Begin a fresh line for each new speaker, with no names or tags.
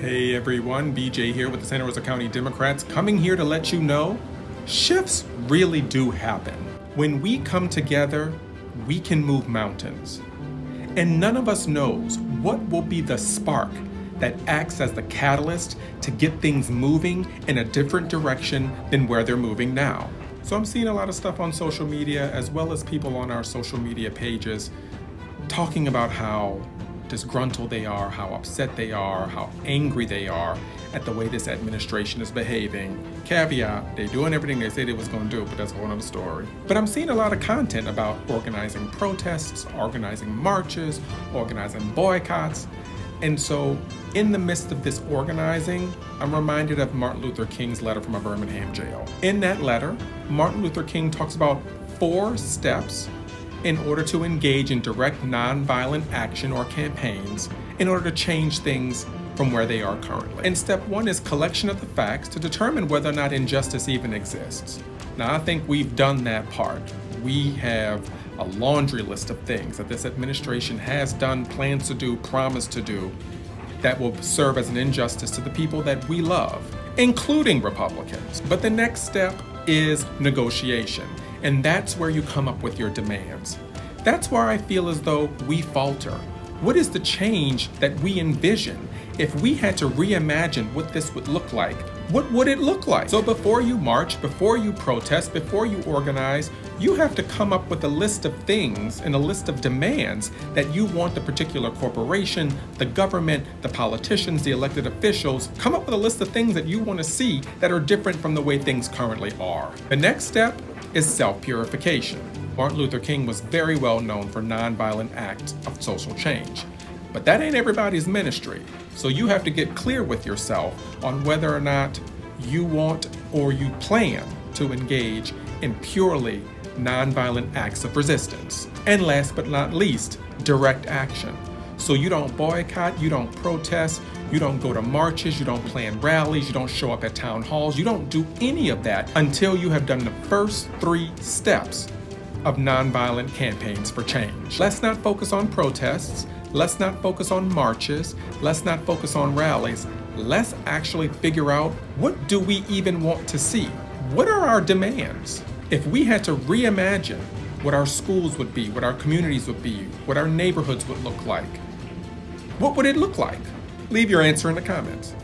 Hey everyone, BJ here with the Santa Rosa County Democrats, coming here to let you know shifts really do happen. When we come together, we can move mountains. And none of us knows what will be the spark that acts as the catalyst to get things moving in a different direction than where they're moving now. So I'm seeing a lot of stuff on social media, as well as people on our social media pages talking about how disgruntled they are, how upset they are, how angry they are at the way this administration is behaving. Caveat, they're doing everything they said they was going to do, but that's a whole other story. But I'm seeing a lot of content about organizing protests, organizing marches, organizing boycotts. And so in the midst of this organizing, I'm reminded of Martin Luther King's letter from a Birmingham jail. In that letter, Martin Luther King talks about 4 steps in order to engage in direct nonviolent action or campaigns in order to change things from where they are currently. And step 1 is collection of the facts to determine whether or not injustice even exists. Now, I think we've done that part. We have a laundry list of things that this administration has done, plans to do, promised to do, that will serve as an injustice to the people that we love, including Republicans. But the next step is negotiation. And that's where you come up with your demands. That's where I feel as though we falter. What is the change that we envision? If we had to reimagine what this would look like, what would it look like? So before you march, before you protest, before you organize, you have to come up with a list of things and a list of demands that you want the particular corporation, the government, the politicians, the elected officials, come up with a list of things that you want to see that are different from the way things currently are. The next step is self-purification. Martin Luther King was very well known for nonviolent acts of social change. But that ain't everybody's ministry. So you have to get clear with yourself on whether or not you want or you plan to engage in purely nonviolent acts of resistance. And last but not least, direct action. So you don't boycott, you don't protest, you don't go to marches, you don't plan rallies, you don't show up at town halls, you don't do any of that until you have done the first 3 steps of nonviolent campaigns for change. Let's not focus on protests, let's not focus on marches, let's not focus on rallies. Let's actually figure out, what do we even want to see? What are our demands? If we had to reimagine what our schools would be, what our communities would be, what our neighborhoods would look like, what would it look like? Leave your answer in the comments.